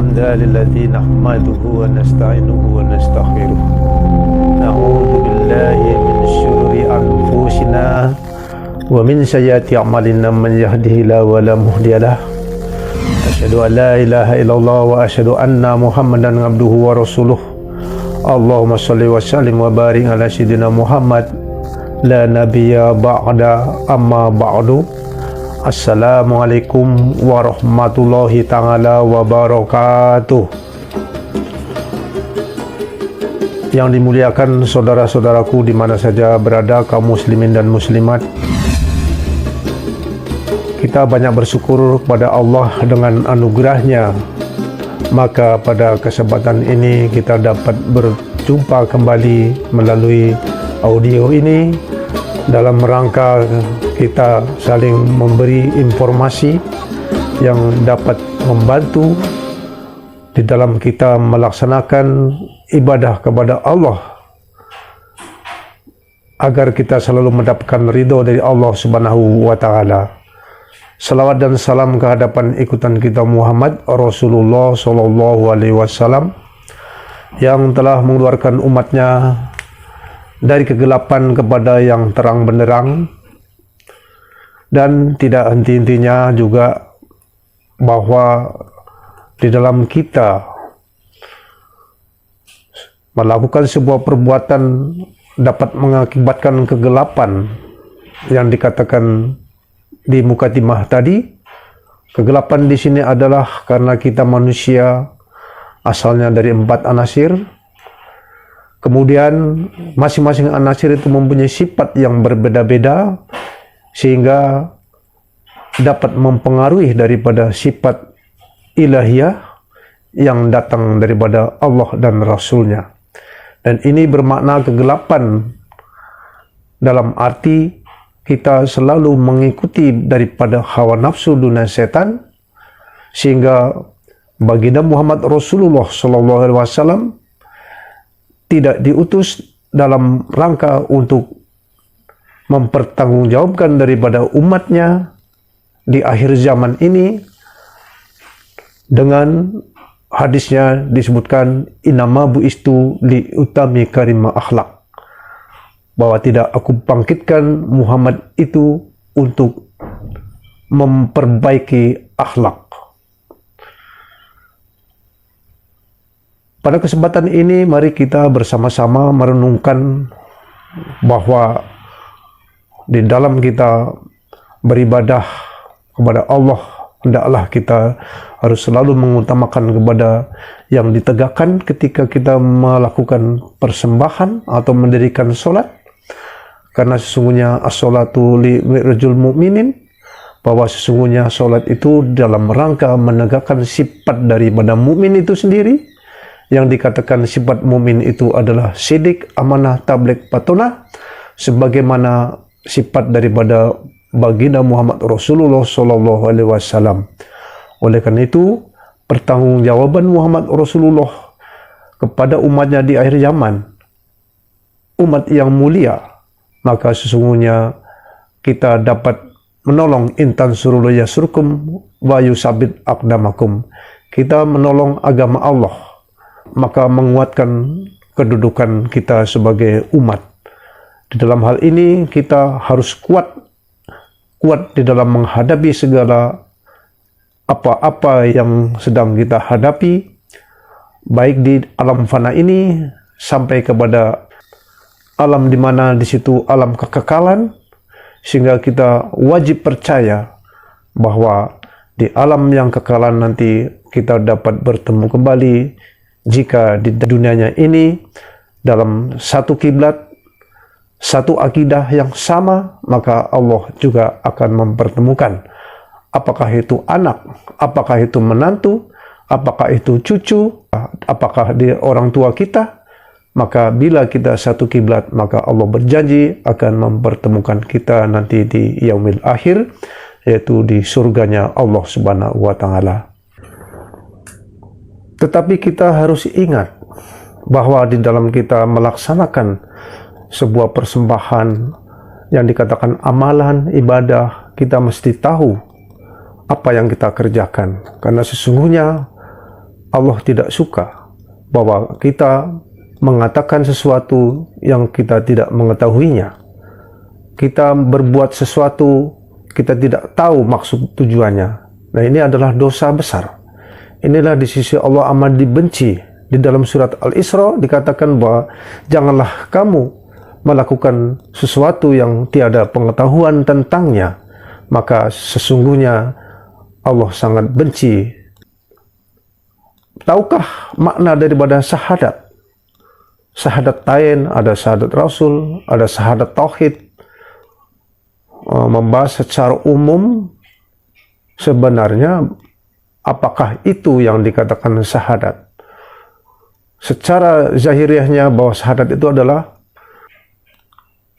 Alhamdulillah lilladzi nahmaduhu wa nasta'inuhu wa nastaghfiruh. Na'udzu billahi min syururi anfusina wa min sayyiati a'malina man yahdihillahu wa la mudhillalah. Asyhadu an la ilaha illallah wa asyhadu anna Muhammadan abduhu wa rasuluh. Allahumma shalli wa sallim wa barik ala sayyidina Muhammad la nabiyya ba'da amma ba'du. Assalamualaikum warahmatullahi ta'ala wabarakatuh. Yang dimuliakan saudara-saudaraku di mana saja berada, kaum muslimin dan muslimat, kita banyak bersyukur kepada Allah dengan anugerahnya. Maka pada kesempatan ini kita dapat berjumpa kembali melalui audio ini dalam rangka kita saling memberi informasi yang dapat membantu di dalam kita melaksanakan ibadah kepada Allah, agar kita selalu mendapatkan ridho dari Allah Subhanahu wa Ta'ala. Salawat dan salam kehadapan ikutan kita Muhammad Rasulullah Sallallahu Alaihi Wasallam yang telah mengeluarkan umatnya dari kegelapan kepada yang terang benderang, dan tidak henti-hentinya juga bahwa di dalam kita melakukan sebuah perbuatan dapat mengakibatkan kegelapan yang dikatakan di mukaddimah tadi. Kegelapan di sini adalah karena kita manusia asalnya dari 4 anasir. Kemudian masing-masing anasir itu mempunyai sifat yang berbeda-beda sehingga dapat mempengaruhi daripada sifat ilahiyah yang datang daripada Allah dan Rasulnya. Dan ini bermakna kegelapan dalam arti kita selalu mengikuti daripada hawa nafsu dunia setan, sehingga baginda Muhammad Rasulullah Sallallahu Alaihi Wasallam tidak diutus dalam rangka untuk mempertanggungjawabkan daripada umatnya di akhir zaman ini. Dengan hadisnya disebutkan innama bu'istu li utami karima akhlak, bahwa tidak aku bangkitkan Muhammad itu untuk memperbaiki akhlak. Pada kesempatan ini mari kita bersama-sama merenungkan bahwa di dalam kita beribadah kepada Allah, hendaklah kita harus selalu mengutamakan kepada yang ditegakkan ketika kita melakukan persembahan atau mendirikan sholat. Karena sesungguhnya as-sholatu li rajul mu'minin, bahwa sesungguhnya sholat itu dalam rangka menegakkan sifat daripada mukmin itu sendiri. Yang dikatakan sifat mukmin itu adalah sidik, amanah, tabligh, patonah, sebagaimana sifat daripada baginda Muhammad Rasulullah Sallallahu Alaihi Wasallam. Oleh karena itu, pertanggungjawaban Muhammad Rasulullah kepada umatnya di akhir zaman, umat yang mulia, maka sesungguhnya kita dapat menolong intan surul yasurkum wa yusabit aqdamakum. Kita menolong agama Allah, maka menguatkan kedudukan kita sebagai umat. Di dalam hal ini kita harus kuat di dalam menghadapi segala apa-apa yang sedang kita hadapi, baik di alam fana ini sampai kepada alam di mana di situ alam kekekalan, sehingga kita wajib percaya bahwa di alam yang kekekalan nanti kita dapat bertemu kembali. Jika di dunianya ini dalam satu kiblat, satu akidah yang sama, maka Allah juga akan mempertemukan. Apakah itu anak, apakah itu menantu, apakah itu cucu, apakah dia orang tua kita, maka bila kita satu kiblat, maka Allah berjanji akan mempertemukan kita nanti di yaumil akhir, yaitu di surganya Allah Subhanahu wa Ta'ala. Tetapi kita harus ingat bahwa di dalam kita melaksanakan sebuah persembahan yang dikatakan amalan, ibadah, kita mesti tahu apa yang kita kerjakan. Karena sesungguhnya Allah tidak suka bahwa kita mengatakan sesuatu yang kita tidak mengetahuinya. Kita berbuat sesuatu kita tidak tahu maksud tujuannya. Nah, ini adalah dosa besar. Inilah di sisi Allah amat dibenci. Di dalam surat Al-Isra dikatakan bahwa janganlah kamu melakukan sesuatu yang tiada pengetahuan tentangnya, maka sesungguhnya Allah sangat benci. Tahukah makna daripada syahadat? Syahadat tain, ada syahadat Rasul, ada syahadat tauhid. Membahas secara umum sebenarnya apakah itu yang dikatakan syahadat. Secara zahiriahnya bahwa syahadat itu adalah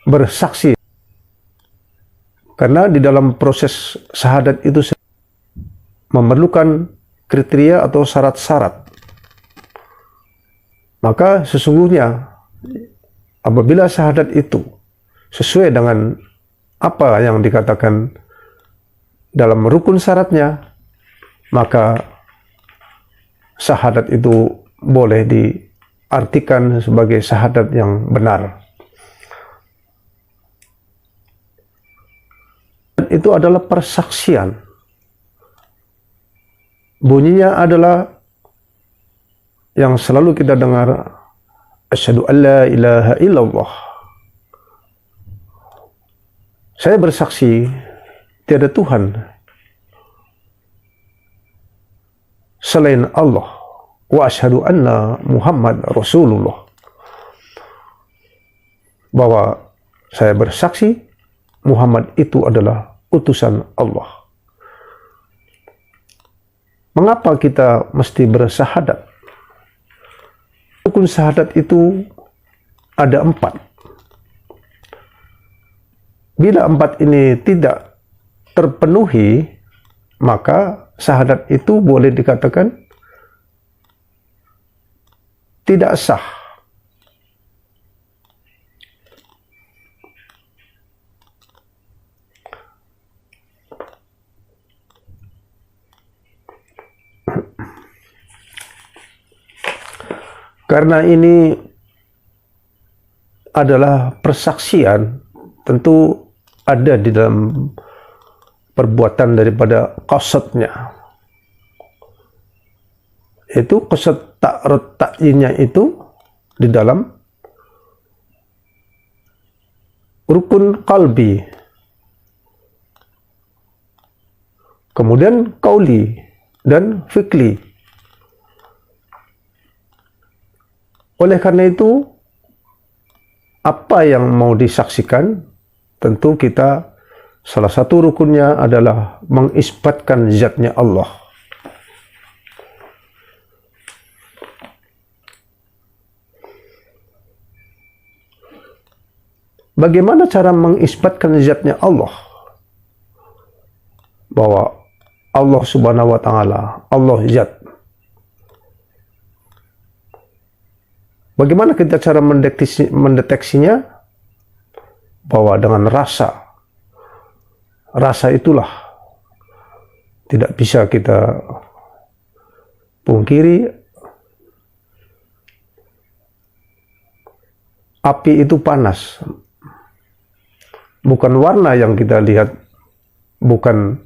bersaksi. Karena di dalam proses syahadat itu memerlukan kriteria atau syarat-syarat. Maka sesungguhnya apabila syahadat itu sesuai dengan apa yang dikatakan dalam rukun syaratnya, maka syahadat itu boleh diartikan sebagai syahadat yang benar. Itu adalah persaksian. Bunyinya adalah yang selalu kita dengar, asyhadu an la ilaha illallah. Saya bersaksi tiada Tuhan selain Allah, wa asyhadu anna Muhammad Rasulullah. Bahwa saya bersaksi Muhammad itu adalah utusan Allah. Mengapa kita mesti bersyahadat? Rukun syahadat itu ada 4. Bila 4 ini tidak terpenuhi, maka syahadat itu boleh dikatakan tidak sah. Karena ini adalah persaksian, tentu ada di dalam perbuatan daripada qasadnya. Itu qasad ta'rud ta'yinnya itu di dalam rukun qalbi. Kemudian qauli dan fi'li. Oleh karena itu, apa yang mau disaksikan, tentu kita salah satu rukunnya adalah mengisbatkan zatnya Allah. Bagaimana cara mengisbatkan zatnya Allah? Bahwa Allah Subhanahu wa Ta'ala, Allah zat. Bagaimana kita cara mendeteksinya? Bahwa dengan rasa. Rasa itulah tidak bisa kita pungkiri. Api itu panas. Bukan warna yang kita lihat, bukan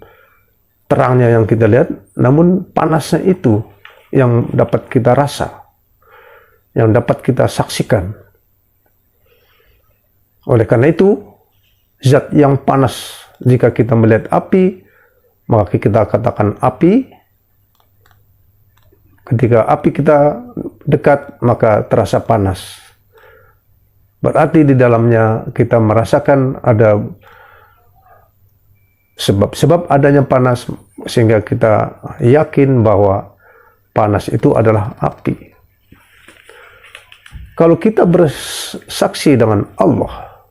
terangnya yang kita lihat, namun panasnya itu yang dapat kita rasa, yang dapat kita saksikan. Oleh karena itu, zat yang panas, jika kita melihat api, maka kita katakan api. Ketika api kita dekat, maka terasa panas. Berarti di dalamnya kita merasakan ada sebab adanya panas, sehingga kita yakin bahwa panas itu adalah api. Kalau kita bersaksi dengan Allah,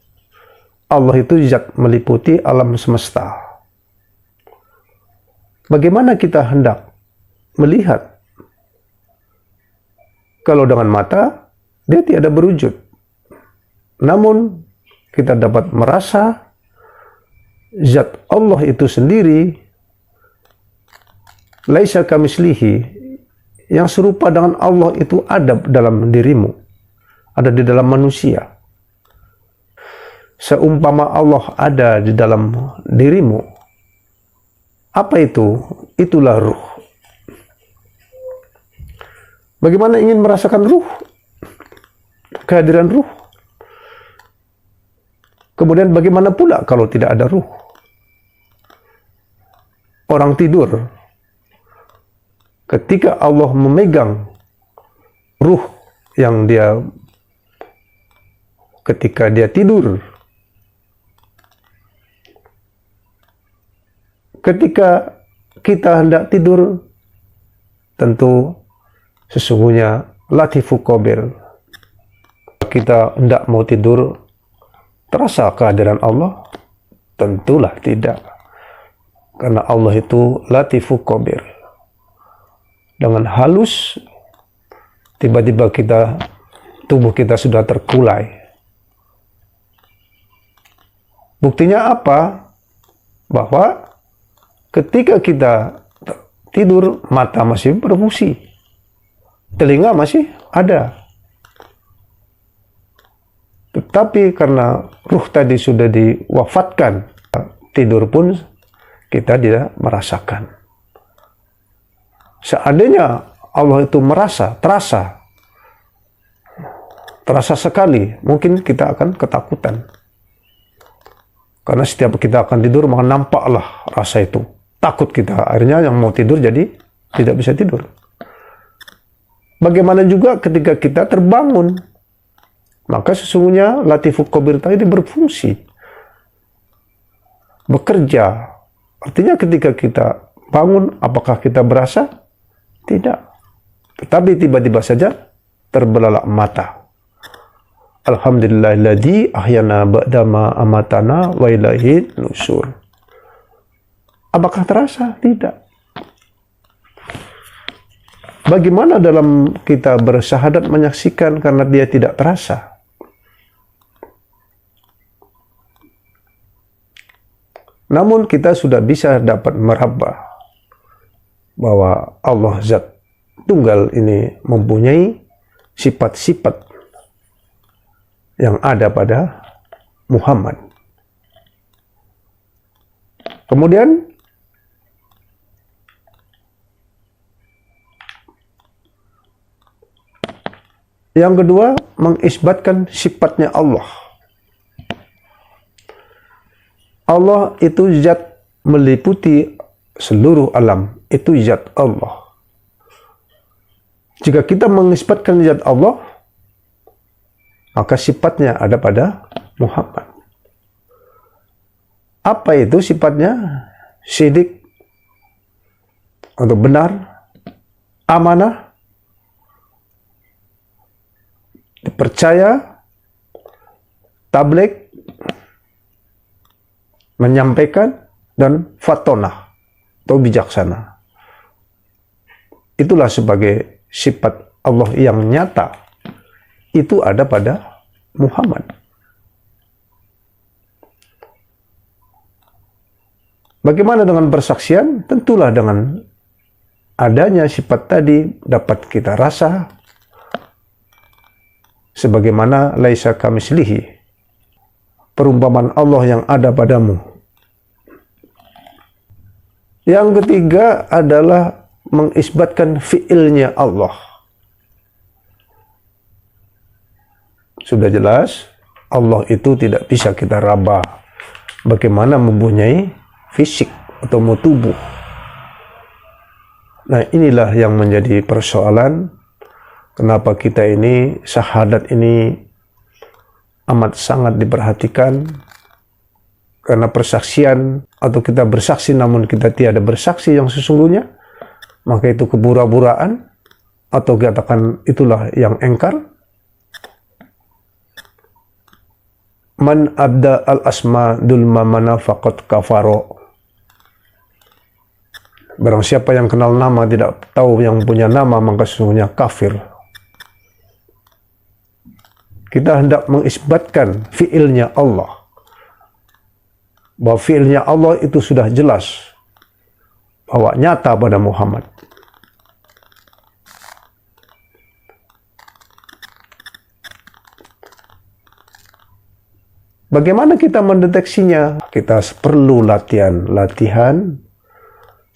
Allah itu zat meliputi alam semesta. Bagaimana kita hendak melihat? Kalau dengan mata, dia tiada berwujud. Namun, kita dapat merasa zat Allah itu sendiri, laisa kamislihi, yang serupa dengan Allah itu ada dalam dirimu, ada di dalam manusia. Seumpama Allah ada di dalam dirimu, apa itu? Itulah ruh. Bagaimana ingin merasakan ruh? Kehadiran ruh. Kemudian bagaimana pula kalau tidak ada ruh? Orang tidur, ketika Allah memegang ruh yang dia ketika dia tidur, ketika kita hendak tidur, tentu sesungguhnya latifu khabir. Kita hendak mau tidur, terasa kehadiran Allah? Tentulah tidak. Karena Allah itu latifu khabir. Dengan halus, tiba-tiba tubuh kita sudah terkulai. Buktinya apa? Bahwa ketika kita tidur, mata masih berfungsi, telinga masih ada. Tetapi karena ruh tadi sudah diwafatkan, tidur pun kita tidak merasakan. Seandainya Allah itu terasa sekali, mungkin kita akan ketakutan. Karena setiap kita akan tidur, maka nampaklah rasa itu. Takut kita, akhirnya yang mau tidur jadi tidak bisa tidur. Bagaimana juga ketika kita terbangun, maka sesungguhnya latifu khabir tadi berfungsi, bekerja. Artinya ketika kita bangun, apakah kita berasa? Tidak. Tetapi tiba-tiba saja terbelalak mata. Alhamdulillahilladzi ahyana ba'dama amatana wa ilaihi nusur. Apakah terasa? Tidak. Bagaimana dalam kita bersyahadat menyaksikan karena dia tidak terasa? Namun kita sudah bisa dapat meraba bahwa Allah Zat Tunggal ini mempunyai sifat-sifat yang ada pada Muhammad. Kemudian yang kedua, mengisbatkan sifatnya Allah. Allah itu zat meliputi seluruh alam. Itu zat Allah. Jika kita mengisbatkan zat Allah, maka sifatnya ada pada Muhammad. Apa itu sifatnya? Sidik atau benar, amanah, dipercaya, tabligh, menyampaikan, dan fatonah atau bijaksana. Itulah sebagai sifat Allah yang nyata. Itu ada pada Muhammad. Bagaimana dengan persaksian? Tentulah dengan adanya sifat tadi dapat kita rasa sebagaimana laisa kamislihi, perumpamaan Allah yang ada padamu. Yang ketiga adalah mengisbatkan fiilnya Allah. Sudah jelas, Allah itu tidak bisa kita raba bagaimana mempunyai fisik atau tubuh. Nah, inilah yang menjadi persoalan. Kenapa kita ini, syahadat ini amat sangat diperhatikan. Karena persaksian atau kita bersaksi namun kita tiada bersaksi yang sesungguhnya, maka itu kepura-puraan atau katakan itulah yang engkar. Man abda al-asma dulma mana faqad kafaro. Barang siapa yang kenal nama tidak tahu yang punya nama, maka sesungguhnya kafir. Kita hendak mengisbatkan fiilnya Allah. Bahwa fiilnya Allah itu sudah jelas. Bahwa nyata pada Muhammad. Bagaimana kita mendeteksinya? Kita perlu latihan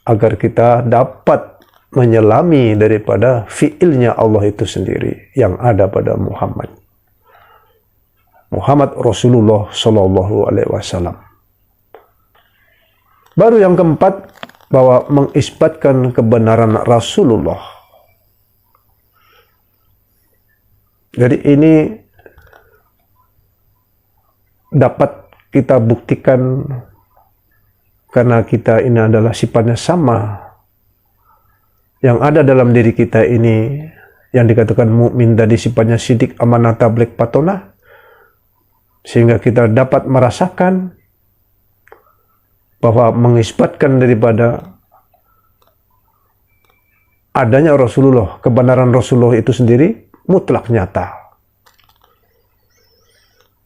agar kita dapat menyelami daripada fiilnya Allah itu sendiri yang ada pada Muhammad Rasulullah Sallallahu Alaihi Wasallam. Baru yang keempat, bahwa mengisbatkan kebenaran Rasulullah. Jadi ini dapat kita buktikan karena kita ini adalah sifatnya sama. Yang ada dalam diri kita ini yang dikatakan mukmin tadi sifatnya sidik, amanah, tabligh, patonah, sehingga kita dapat merasakan bahwa mengisbatkan daripada adanya Rasulullah, kebenaran Rasulullah itu sendiri mutlak nyata.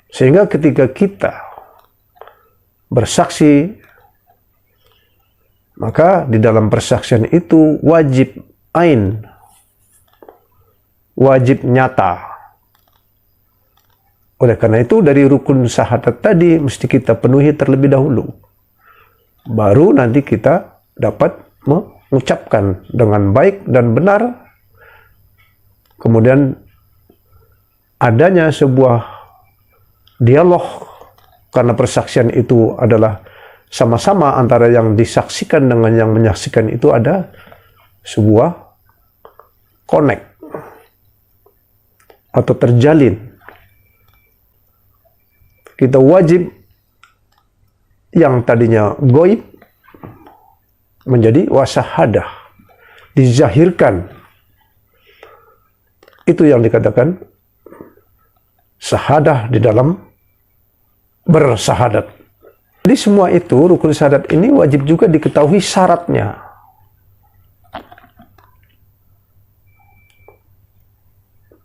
Sehingga ketika kita bersaksi, maka di dalam persaksian itu wajib ain, wajib nyata. Oleh karena itu dari rukun syahadat tadi mesti kita penuhi terlebih dahulu. Baru nanti kita dapat mengucapkan dengan baik dan benar. Kemudian adanya sebuah dialog, karena persaksian itu adalah sama-sama antara yang disaksikan dengan yang menyaksikan, itu ada sebuah connect atau terjalin. Kita wajib yang tadinya goib menjadi wasyahadah, dizahirkan. Itu yang dikatakan syahadah di dalam bersahadat. Jadi semua itu, rukun syahadat ini wajib juga diketahui syaratnya.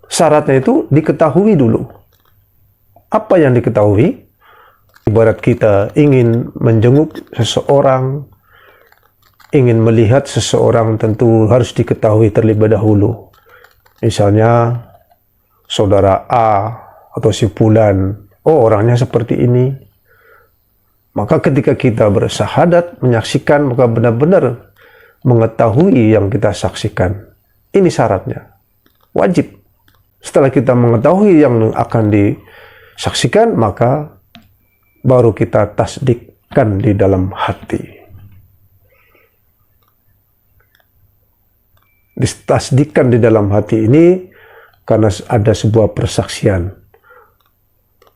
Syaratnya itu diketahui dulu. Apa yang diketahui? Ibarat kita ingin menjenguk seseorang, ingin melihat seseorang, tentu harus diketahui terlebih dahulu. Misalnya, saudara A atau si Fulan, oh orangnya seperti ini. Maka ketika kita bersahadat, menyaksikan, maka benar-benar mengetahui yang kita saksikan. Ini syaratnya. Wajib. Setelah kita mengetahui yang akan disaksikan, maka baru kita tasdikkan di dalam hati. Ditasdikkan di dalam hati ini karena ada sebuah persaksian.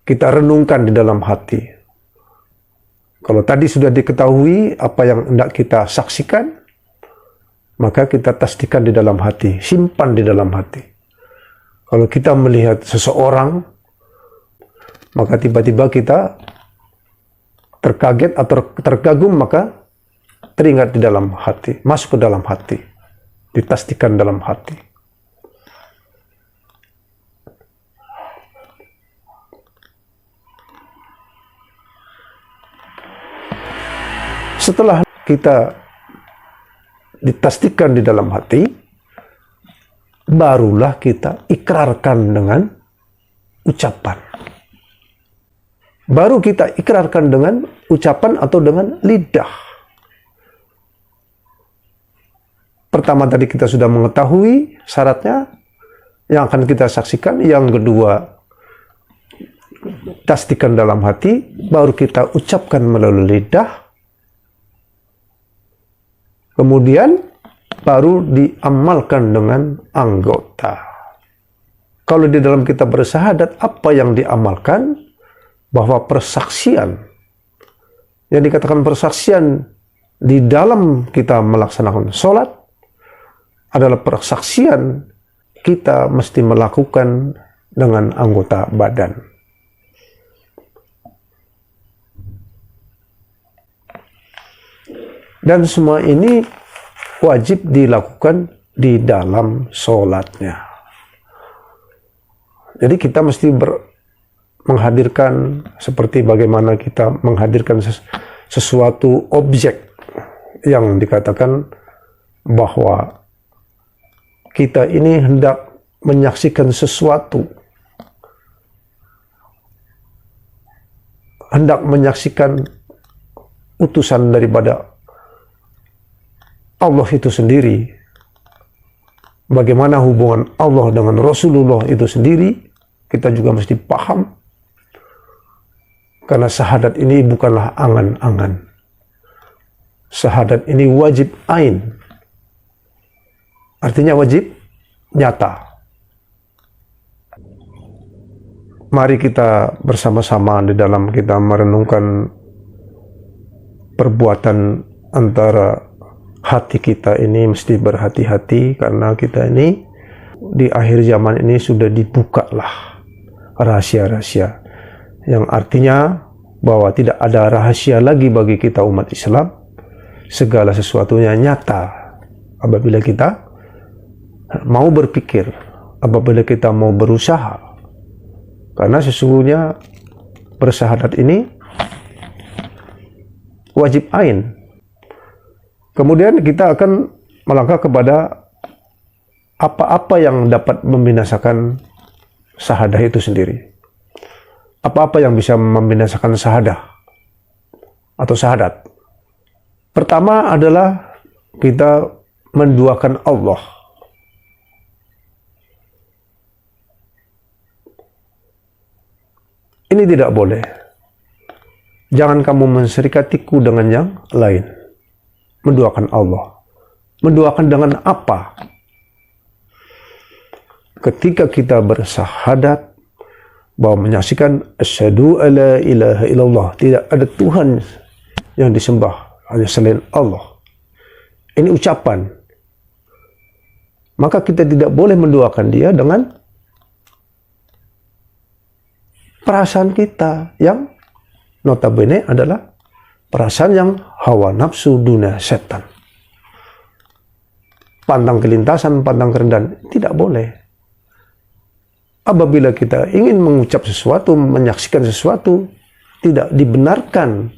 Kita renungkan di dalam hati. Kalau tadi sudah diketahui apa yang hendak kita saksikan, maka kita tasdikkan di dalam hati, simpan di dalam hati. Kalau kita melihat seseorang, maka tiba-tiba kita terkaget atau terkagum, maka teringat di dalam hati, masuk ke dalam hati, ditasdikkan dalam hati. Setelah kita ditasdikkan di dalam hati, barulah kita ikrarkan dengan ucapan. Baru kita ikrarkan dengan ucapan atau dengan lidah. Pertama tadi kita sudah mengetahui syaratnya yang akan kita saksikan. Yang kedua, tasdikkan dalam hati, baru kita ucapkan melalui lidah. Kemudian baru diamalkan dengan anggota. Kalau di dalam kita bersahadat, apa yang diamalkan? Bahwa persaksian, yang dikatakan persaksian di dalam kita melaksanakan sholat, adalah persaksian kita mesti melakukan dengan anggota badan. Dan semua ini wajib dilakukan di dalam sholatnya. Jadi kita mesti menghadirkan seperti bagaimana kita menghadirkan sesuatu objek yang dikatakan bahwa kita ini hendak menyaksikan sesuatu. hendak menyaksikan utusan daripada Allah itu sendiri, bagaimana hubungan Allah dengan Rasulullah itu sendiri, kita juga mesti paham. Karena syahadat ini bukanlah angan-angan. Syahadat ini wajib ain. Artinya wajib nyata. Mari kita bersama-sama di dalam kita merenungkan perbuatan antara hati kita ini mesti berhati-hati, karena kita ini di akhir zaman ini sudah dibukalah rahasia-rahasia, yang artinya bahwa tidak ada rahasia lagi bagi kita umat Islam. Segala sesuatunya nyata apabila kita mau berpikir, apabila kita mau berusaha. Karena sesungguhnya bersyahadat ini wajib ain. Kemudian kita akan melangkah kepada apa-apa yang dapat membinasakan syahadah itu sendiri. Apa-apa yang bisa membinasakan syahadah atau syahadat. Pertama adalah kita menduakan Allah. Ini tidak boleh. Jangan kamu menserikatiku dengan yang lain. Menduakan Allah. Menduakan dengan apa? Ketika kita bersyahadat bahwa menyaksikan asyhadu alla ilaha illallah, tidak ada Tuhan yang disembah hanya selain Allah. Ini ucapan. Maka kita tidak boleh menduakan dia dengan perasaan kita yang notabene adalah perasaan yang hawa nafsu dunia setan. Pandang kelintasan, pandang kerendahan, tidak boleh. Apabila kita ingin mengucap sesuatu, menyaksikan sesuatu, tidak dibenarkan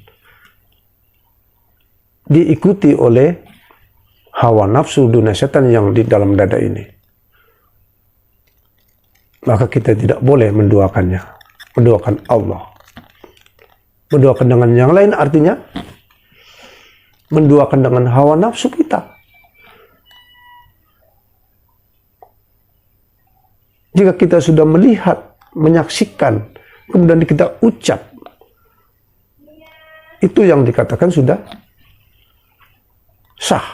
diikuti oleh hawa nafsu dunia setan yang di dalam dada ini. Maka kita tidak boleh menduakannya. Menduakan Allah. Menduakan dengan yang lain artinya menduakan dengan hawa nafsu kita. Jika kita sudah melihat, menyaksikan, kemudian kita ucap, itu yang dikatakan sudah sah.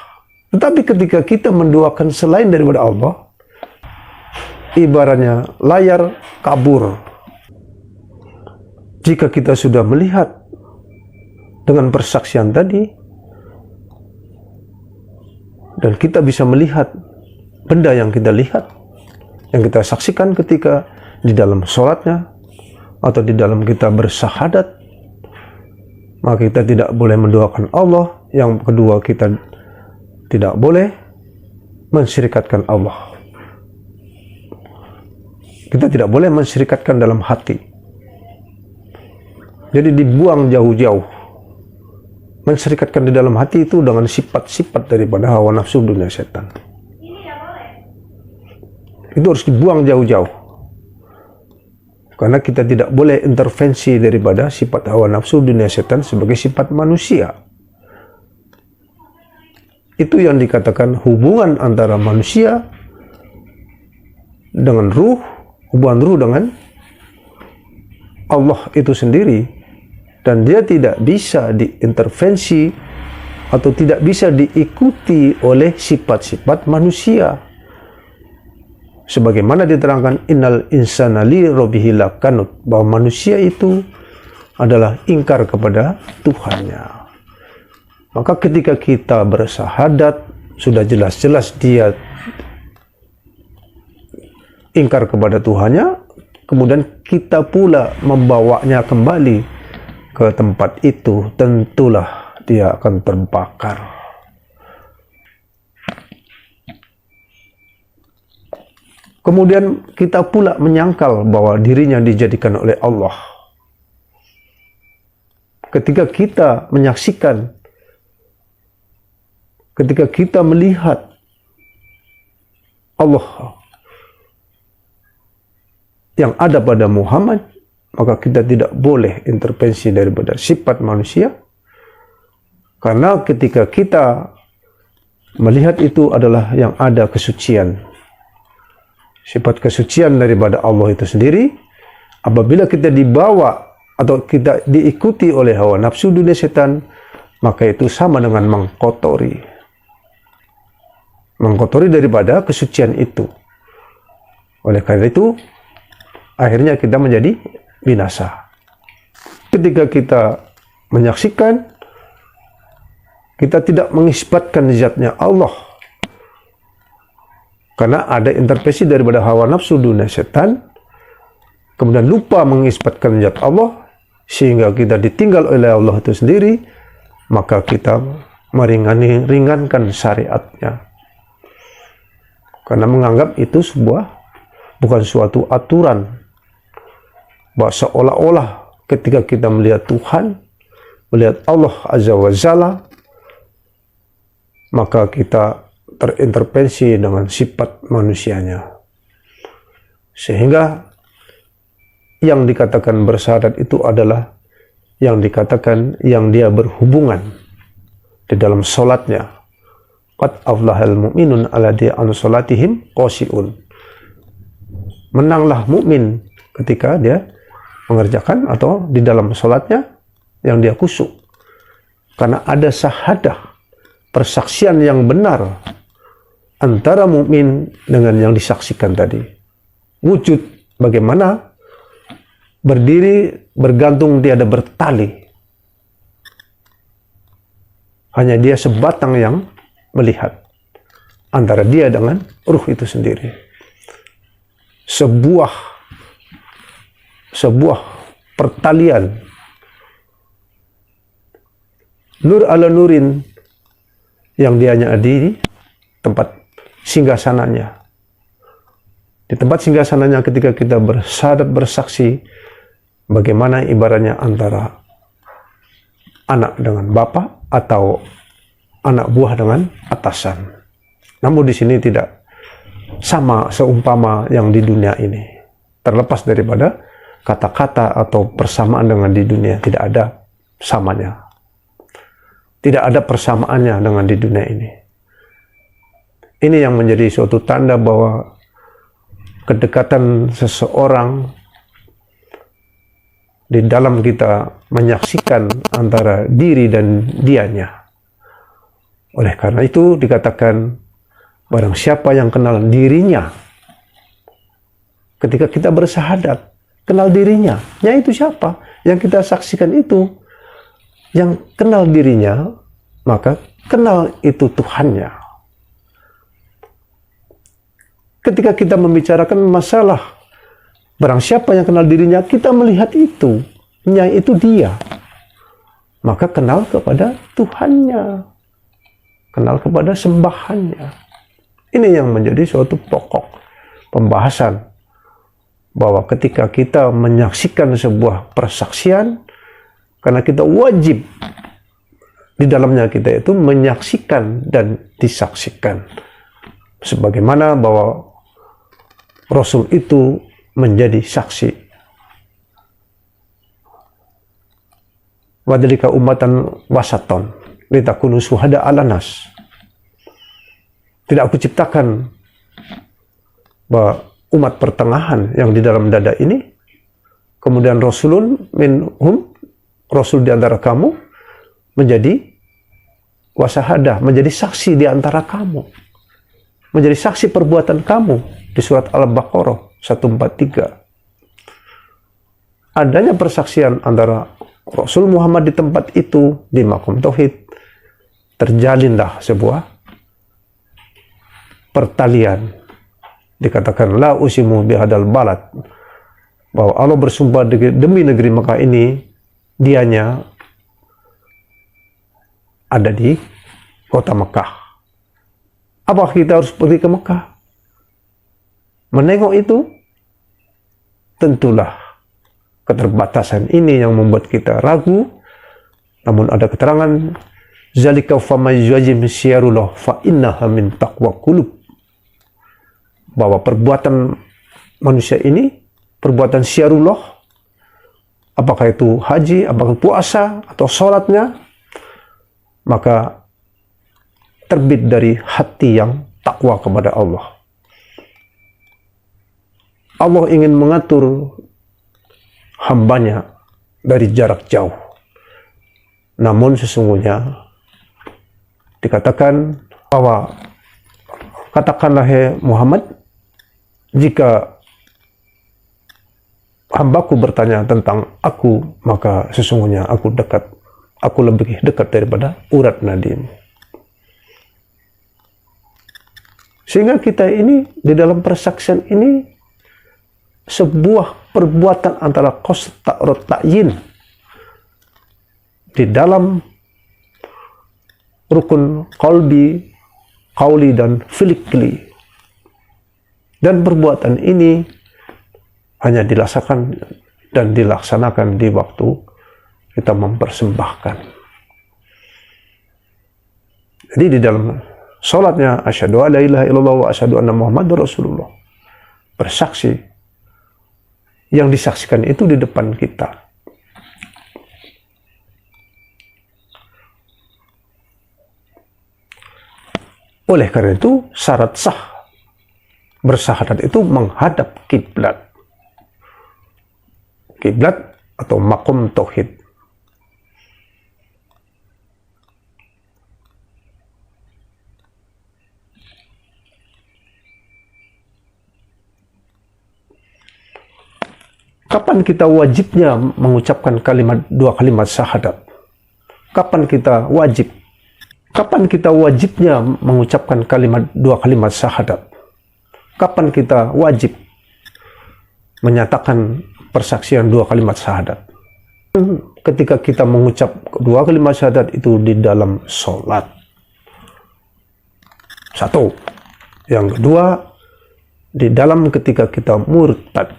Tetapi ketika kita menduakan selain daripada Allah, ibaratnya layar kabur. Jika kita sudah melihat dengan persaksian tadi, dan kita bisa melihat benda yang kita lihat, yang kita saksikan ketika di dalam sholatnya, atau di dalam kita bersyahadat, maka kita tidak boleh mendoakan Allah. Yang kedua, kita tidak boleh mensyirikatkan Allah. Kita tidak boleh mensyirikatkan dalam hati. Jadi dibuang jauh-jauh. Mensyirikatkan di dalam hati itu dengan sifat-sifat daripada hawa nafsu dunia setan. Itu harus dibuang jauh-jauh. Karena kita tidak boleh intervensi daripada sifat hawa nafsu dunia setan sebagai sifat manusia. Itu yang dikatakan hubungan antara manusia dengan ruh, hubungan ruh dengan Allah itu sendiri. Dan dia tidak bisa diintervensi atau tidak bisa diikuti oleh sifat-sifat manusia. Sebagaimana diterangkan innal insana li rabbihi lakanut, bahwa manusia itu adalah ingkar kepada Tuhannya. Maka ketika kita bersyahadat, sudah jelas-jelas dia ingkar kepada Tuhannya, kemudian kita pula membawanya kembali ke tempat itu, tentulah dia akan terbakar. Kemudian kita pula menyangkal bahwa dirinya dijadikan oleh Allah. Ketika kita menyaksikan, ketika kita melihat Allah yang ada pada Muhammad, maka kita tidak boleh intervensi daripada sifat manusia, karena ketika kita melihat itu adalah yang ada kesucian, sifat kesucian daripada Allah itu sendiri. Apabila kita dibawa atau kita diikuti oleh hawa nafsu dunia setan, maka itu sama dengan mengkotori daripada kesucian itu. Oleh karena itu, akhirnya kita menjadi binasa. Ketika kita menyaksikan, kita tidak mengisbatkan zatnya Allah, karena ada intervensi daripada hawa nafsu dunia setan, kemudian lupa mengisbatkan zat Allah, sehingga kita ditinggal oleh Allah itu sendiri, maka kita ringankan syariatnya, karena menganggap itu bukan suatu aturan, bahwa seolah-olah ketika kita melihat Tuhan, melihat Allah Azza wa Jalla, maka kita terintervensi dengan sifat manusianya, sehingga yang dikatakan bersahadat itu adalah yang dikatakan yang dia berhubungan di dalam solatnya. Qad aflahal mu'minun alladzi an salatihim qashi'un. Menanglah mukmin ketika dia mengerjakan atau di dalam solatnya yang dia khusyuk, karena ada syahadah, persaksian yang benar antara mukmin dengan yang disaksikan tadi. Wujud bagaimana berdiri bergantung tiada bertali, hanya dia sebatang yang melihat antara dia dengan ruh itu sendiri. Sebuah pertalian nur ala nurin yang dianya di tempat singgasananya. Di tempat singgasananya ketika kita bersyahadat, bersaksi, bagaimana ibaratnya antara anak dengan bapak atau anak buah dengan atasan. Namun di sini tidak sama seumpama yang di dunia ini. Terlepas daripada kata-kata atau persamaan dengan di dunia, tidak ada samanya. Tidak ada persamaannya dengan di dunia ini. Ini yang menjadi suatu tanda bahwa kedekatan seseorang di dalam kita menyaksikan antara diri dan dianya. Oleh karena itu dikatakan, barang siapa yang kenal dirinya, ketika kita bersahadat, kenal dirinya. Ya, itu siapa? Yang kita saksikan itu. Yang kenal dirinya, maka kenal itu Tuhannya. Ketika kita membicarakan masalah barang siapa yang kenal dirinya, kita melihat itu, yaitu dia. Maka kenal kepada Tuhannya, kenal kepada sembahannya. Ini yang menjadi suatu pokok pembahasan, bahwa ketika kita menyaksikan sebuah persaksian, karena kita wajib di dalamnya kita itu menyaksikan dan disaksikan. Sebagaimana bahwa Rasul itu menjadi saksi. Wadhalika ummatan wasaton litakunu syuhada 'alan nas. Tidak aku ciptakan bahwa umat pertengahan yang di dalam dada ini, kemudian Rasulun minhum, Rasul di antara kamu, menjadi wasahadah, menjadi saksi di antara kamu, menjadi saksi perbuatan kamu. Di surat Al-Baqarah 143. Adanya persaksian antara Rasul Muhammad di tempat itu, di Maqam Tauhid, terjalinlah sebuah pertalian. Dikatakan la usimu bihadal balad, bahwa Allah bersumpah demi negeri Mekah ini, dianya ada di kota Mekah. Apa kita harus pergi ke Mekah menengok itu? Tentulah keterbatasan ini yang membuat kita ragu. Namun ada keterangan, zalika faman yajim syarullah fa innaha min taqwa qulub, bahwa perbuatan manusia ini, perbuatan syarullah, apakah itu haji, apakah puasa, atau sholatnya, maka terbit dari hati yang takwa kepada Allah. Allah ingin mengatur hambanya dari jarak jauh. Namun sesungguhnya dikatakan bahwa katakanlah hai Muhammad, jika hambaku bertanya tentang aku, maka sesungguhnya aku lebih dekat daripada urat nadimu. Sehingga kita ini di dalam persaksian ini sebuah perbuatan antara qasd ta'rud ta'yin di dalam rukun qalbi, qauli dan filikli. Dan perbuatan ini hanya dilaksanakan di waktu kita mempersembahkan. Jadi di dalam salatnya asyhadu alla ilaha illallah wa asyhadu anna muhammadar rasulullah, bersaksi, yang disaksikan itu di depan kita. Oleh karena itu syarat sah bersyahadat itu menghadap kiblat. Kiblat atau maqam tauhid. Kapan kita wajibnya mengucapkan dua kalimat syahadat? Kapan kita wajibnya mengucapkan dua kalimat syahadat? Kapan kita wajib menyatakan persaksian dua kalimat syahadat? Ketika kita mengucap dua kalimat syahadat itu di dalam sholat. Satu. Yang kedua, di dalam ketika kita murtad.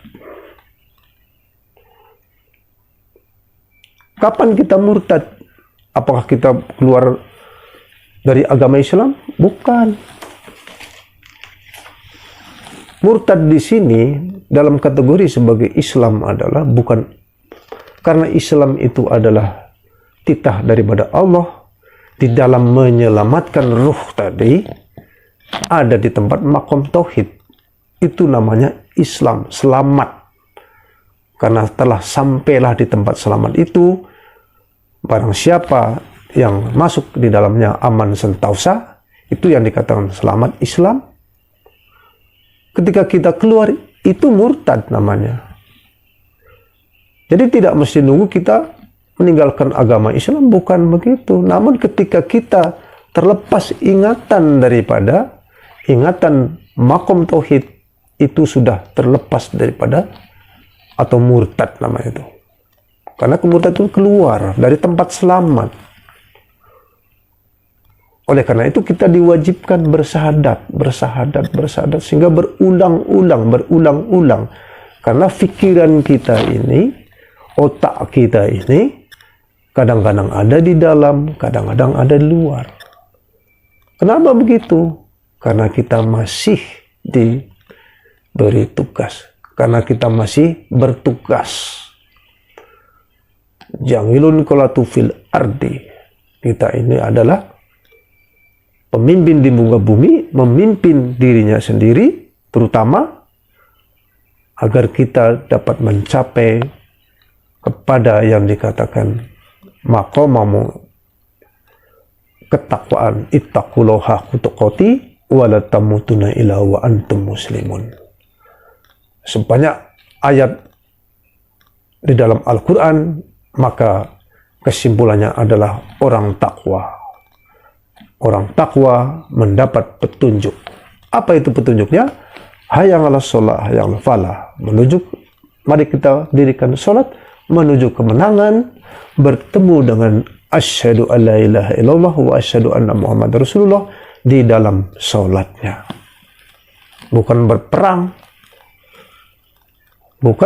Kapan kita murtad? Apakah kita keluar dari agama Islam? Bukan. Murtad di sini dalam kategori sebagai Islam adalah bukan karena Islam itu adalah titah daripada Allah di dalam menyelamatkan ruh tadi ada di tempat maqam tauhid. Itu namanya Islam, selamat. Karena telah sampailah di tempat selamat itu, barang siapa yang masuk di dalamnya aman sentausa, itu yang dikatakan selamat Islam. Ketika kita keluar, itu murtad namanya. Jadi tidak mesti nunggu kita meninggalkan agama Islam, bukan begitu. Namun ketika kita terlepas ingatan makom tauhid, itu sudah terlepas daripada atau murtad namanya itu. Karena kemurtad itu keluar dari tempat selamat. Oleh karena itu kita diwajibkan bersahadat sehingga berulang-ulang. Karena pikiran kita ini, otak kita ini kadang-kadang ada di dalam, kadang-kadang ada di luar. Kenapa begitu? Karena kita masih diberi tugas. Karena kita masih bertugas. Jangilun kolatu fil ardi. Kita ini adalah pemimpin di muka bumi, memimpin dirinya sendiri, terutama agar kita dapat mencapai kepada yang dikatakan maqamamu ketakwaan, ittaqullaha haqqa tuqatih wa la tamutunna illa wa antum muslimun. Sebanyak ayat di dalam Al-Quran, maka kesimpulannya adalah orang takwa. Orang takwa mendapat petunjuk. Apa itu petunjuknya? Hayang ala sholat, hayang ala falah. Mari kita dirikan sholat, menuju kemenangan, bertemu dengan asyhadu alla ilaha illallah wa asyhadu anna muhammad rasulullah di dalam sholatnya. Bukan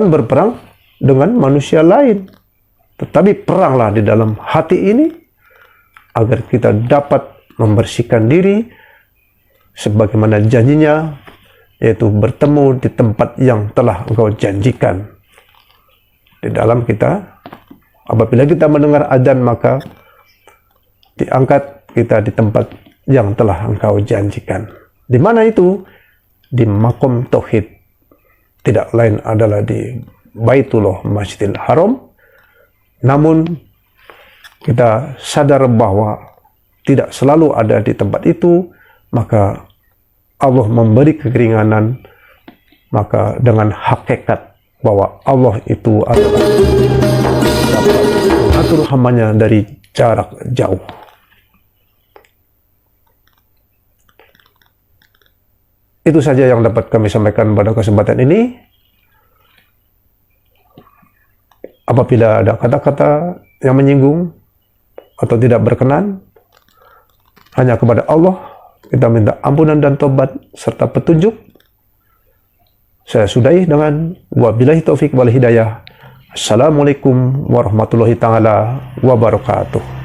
berperang dengan manusia lain, tetapi peranglah di dalam hati ini agar kita dapat membersihkan diri sebagaimana janjinya, yaitu bertemu di tempat yang telah engkau janjikan di dalam kita Apabila kita mendengar adzan, maka diangkat kita di tempat yang telah Engkau janjikan. Di mana itu? Di makom tauhid. Tidak lain adalah di Baitullah Masjidil Haram. Namun kita sadar bahwa tidak selalu ada di tempat itu, maka Allah memberi keringanan, maka dengan hakikat bahwa Allah itu adalah dapat mengatur hambanya dari jarak jauh. Itu saja yang dapat kami sampaikan pada kesempatan ini. Apabila ada kata-kata yang menyinggung atau tidak berkenan, hanya kepada Allah kita minta ampunan dan tobat serta petunjuk. Saya sudahi dengan wabillahi taufik wal hidayah. Assalamualaikum warahmatullahi taala wabarakatuh.